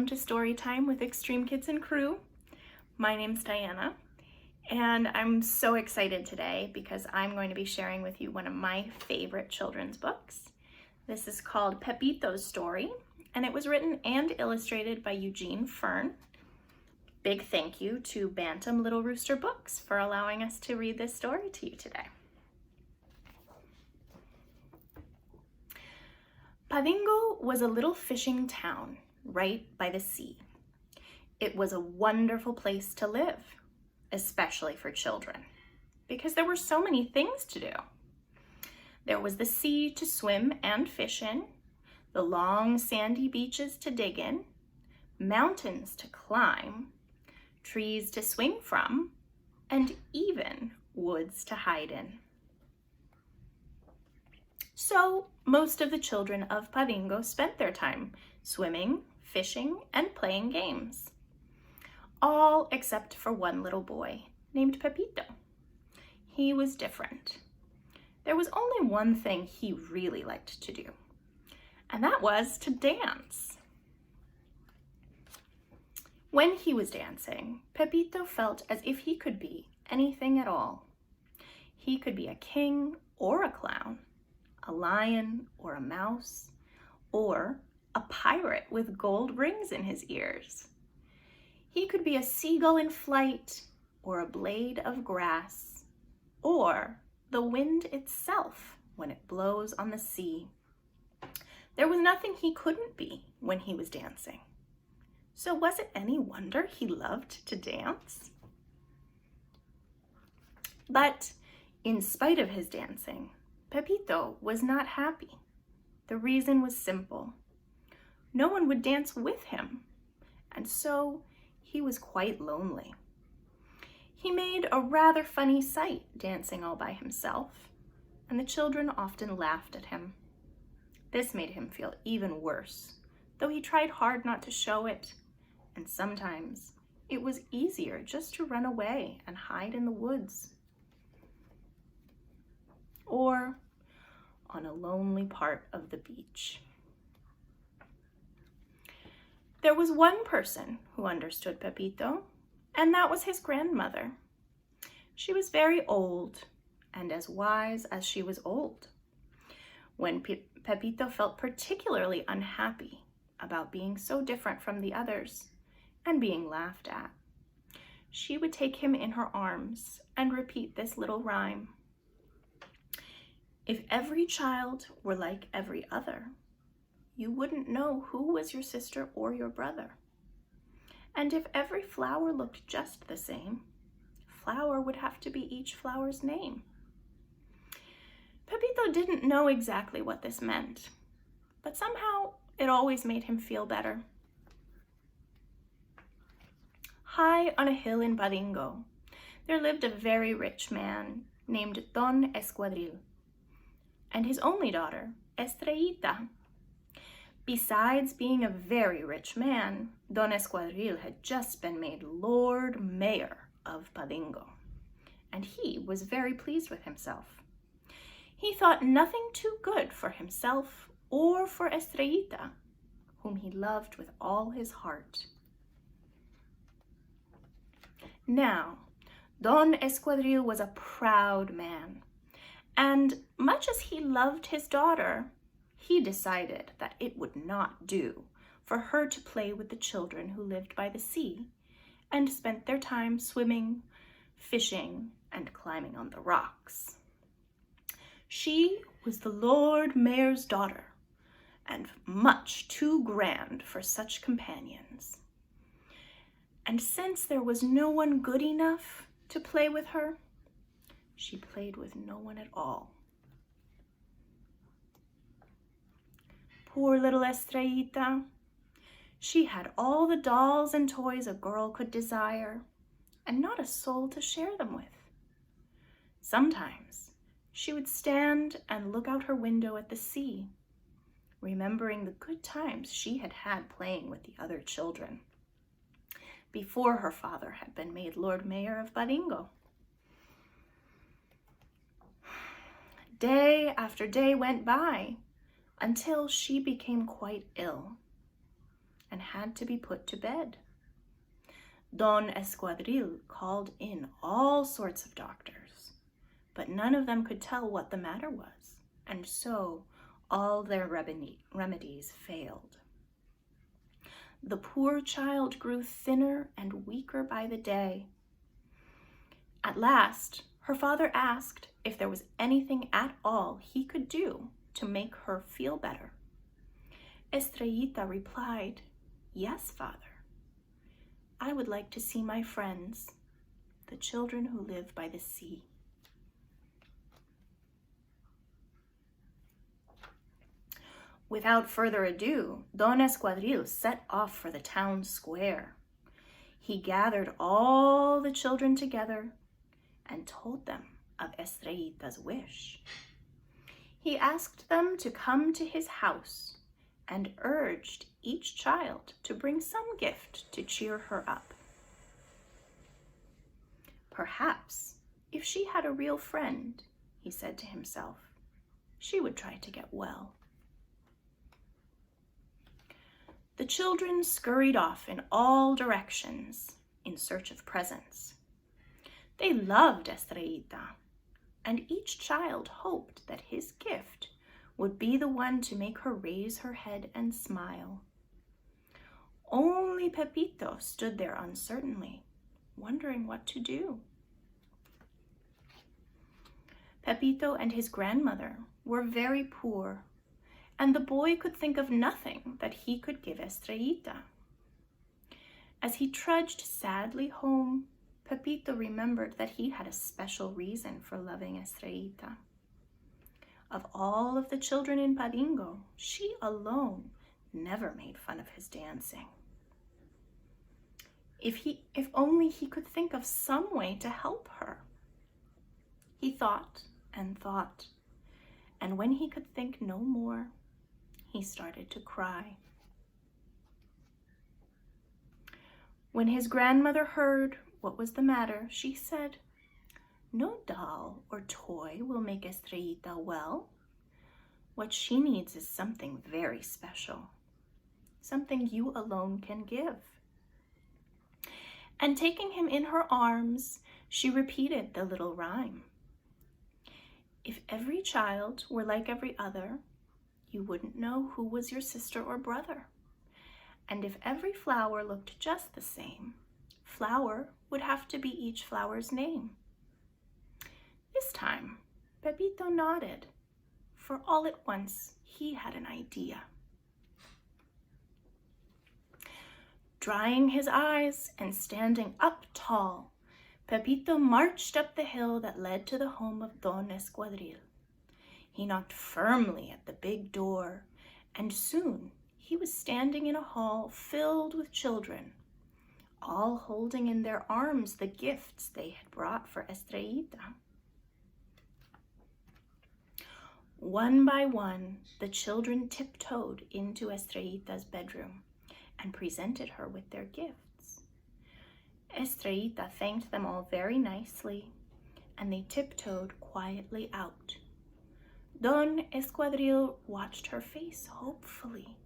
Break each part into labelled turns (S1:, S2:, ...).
S1: welcome to Storytime with Extreme Kids and Crew. My name's Diana, and I'm so excited today because I'm going to be sharing with you one of my favorite children's books. This is called Pepito's Story, and it was written and illustrated by Eugene Fern. Big thank you to Bantam Little Rooster Books for allowing us to read this story to you today. Padingo was a little fishing town right by the sea. It was a wonderful place to live, especially for children, because there were so many things to do. There was the sea to swim and fish in, the long sandy beaches to dig in, mountains to climb, trees to swing from, and even woods to hide in. So most of the children of Padingo spent their time swimming, fishing, and playing games. All except for one little boy named Pepito. He was different. There was only one thing he really liked to do, and that was to dance. When he was dancing, Pepito felt as if he could be anything at all. He could be a king or a clown, a lion or a mouse, or a pirate with gold rings in his ears. He could be a seagull in flight, or a blade of grass, or the wind itself when it blows on the sea. There was nothing he couldn't be when he was dancing. So was it any wonder he loved to dance? But in spite of his dancing, Pepito was not happy. The reason was simple. No one would dance with him, and so he was quite lonely. He made a rather funny sight dancing all by himself, and the children often laughed at him. This made him feel even worse, though he tried hard not to show it, and sometimes it was easier just to run away and hide in the woods, or on a lonely part of the beach. There was one person who understood Pepito, and that was his grandmother. She was very old and as wise as she was old. When Pepito felt particularly unhappy about being so different from the others and being laughed at, she would take him in her arms and repeat this little rhyme. If every child were like every other, you wouldn't know who was your sister or your brother. And if every flower looked just the same, flower would have to be each flower's name. Pepito didn't know exactly what this meant, but somehow it always made him feel better. High on a hill in Padingo, there lived a very rich man named Don Esquadril, and his only daughter, Estrellita. Besides being a very rich man, Don Esquadril had just been made Lord Mayor of Padingo, and he was very pleased with himself. He thought nothing too good for himself or for Estrellita, whom he loved with all his heart. Now, Don Esquadril was a proud man, and much as he loved his daughter, he decided that it would not do for her to play with the children who lived by the sea and spent their time swimming, fishing, and climbing on the rocks. She was the Lord Mayor's daughter, and much too grand for such companions. And since there was no one good enough to play with her, she played with no one at all. Poor little Estrellita. She had all the dolls and toys a girl could desire, and not a soul to share them with. Sometimes she would stand and look out her window at the sea, remembering the good times she had had playing with the other children, before her father had been made Lord Mayor of Padingo. Day after day went by until she became quite ill, and had to be put to bed. Don Escuadril called in all sorts of doctors, but none of them could tell what the matter was, and so all their remedies failed. The poor child grew thinner and weaker by the day. At last, her father asked if there was anything at all he could do to make her feel better. Estrellita replied, "Yes, father. I would like to see my friends, the children who live by the sea." Without further ado, Don Escuadril set off for the town square. He gathered all the children together and told them of Estrellita's wish. He asked them to come to his house and urged each child to bring some gift to cheer her up. Perhaps if she had a real friend, he said to himself, she would try to get well. The children scurried off in all directions in search of presents. They loved Estrellita, and each child hoped that his gift would be the one to make her raise her head and smile. Only Pepito stood there uncertainly, wondering what to do. Pepito and his grandmother were very poor, and the boy could think of nothing that he could give Estrellita. As he trudged sadly home, Pepito remembered that he had a special reason for loving Estrellita. Of all of the children in Padingo, she alone never made fun of his dancing. If only he could think of some way to help her. He thought and thought, and when he could think no more, he started to cry. When his grandmother heard what was the matter, she said, "No doll or toy will make Estrellita well. What she needs is something very special, something you alone can give." And taking him in her arms, she repeated the little rhyme. "If every child were like every other, you wouldn't know who was your sister or brother. And if every flower looked just the same, flower would have to be each flower's name." This time, Pepito nodded, for all at once he had an idea. Drying his eyes and standing up tall, Pepito marched up the hill that led to the home of Don Escuadril. He knocked firmly at the big door, and soon he was standing in a hall filled with children, all holding in their arms the gifts they had brought for Estrellita. One by one, the children tiptoed into Estrellita's bedroom and presented her with their gifts. Estrellita thanked them all very nicely, and they tiptoed quietly out. Don Escuadril watched her face hopefully,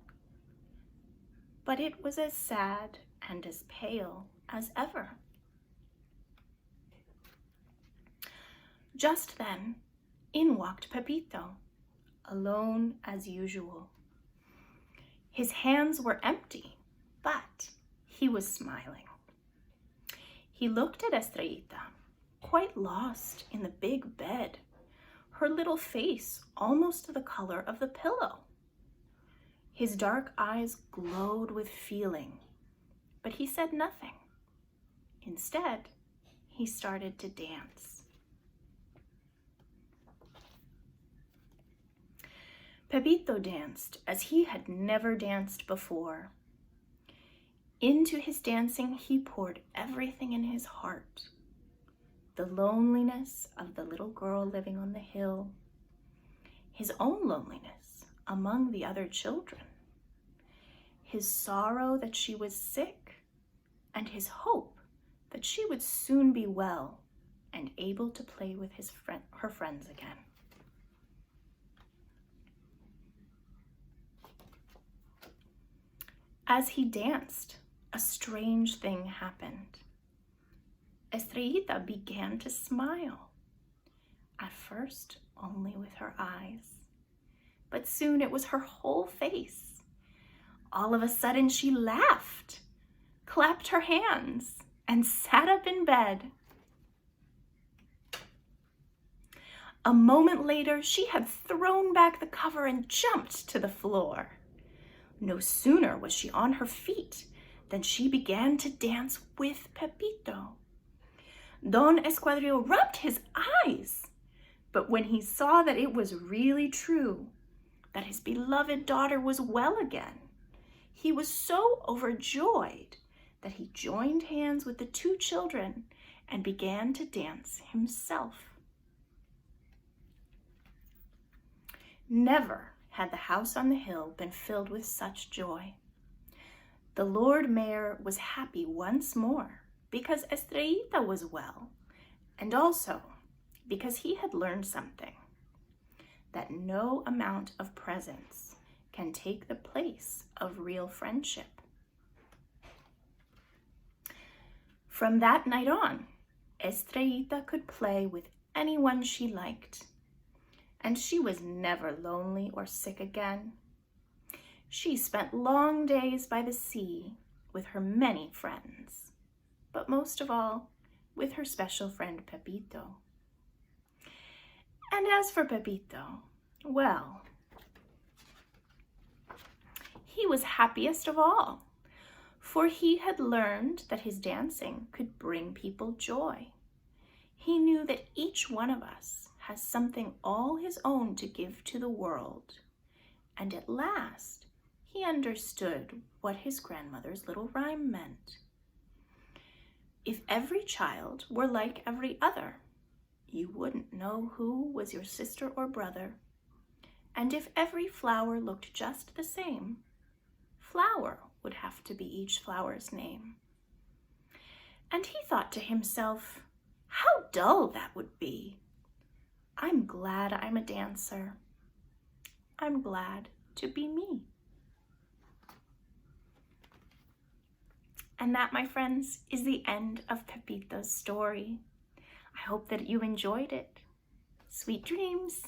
S1: but it was as sad and as pale as ever. Just then, in walked Pepito, alone as usual. His hands were empty, but he was smiling. He looked at Estrellita, quite lost in the big bed, her little face almost the color of the pillow. His dark eyes glowed with feeling, but he said nothing. Instead, he started to dance. Pepito danced as he had never danced before. Into his dancing, he poured everything in his heart. The loneliness of the little girl living on the hill, his own loneliness among the other children, his sorrow that she was sick, and his hope that she would soon be well and able to play with her friends again. As he danced, a strange thing happened. Estrellita began to smile, at first only with her eyes, but soon it was her whole face. All of a sudden she laughed, clapped her hands, and sat up in bed. A moment later, she had thrown back the cover and jumped to the floor. No sooner was she on her feet than she began to dance with Pepito. Don Escuadrillo rubbed his eyes, but when he saw that it was really true, that his beloved daughter was well again, he was so overjoyed that he joined hands with the two children and began to dance himself. Never had the house on the hill been filled with such joy. The Lord Mayor was happy once more because Estrellita was well, and also because he had learned something, that no amount of presents can take the place of real friendship. From that night on, Estrellita could play with anyone she liked, and she was never lonely or sick again. She spent long days by the sea with her many friends, but most of all with her special friend Pepito. And as for Pepito, well, he was happiest of all, for he had learned that his dancing could bring people joy. He knew that each one of us has something all his own to give to the world, and at last he understood what his grandmother's little rhyme meant. If every child were like every other, you wouldn't know who was your sister or brother. And if every flower looked just the same, flower would have to be each flower's name. And he thought to himself, how dull that would be. I'm glad I'm a dancer. I'm glad to be me. And that, my friends, is the end of Pepito's story. I hope that you enjoyed it. Sweet dreams.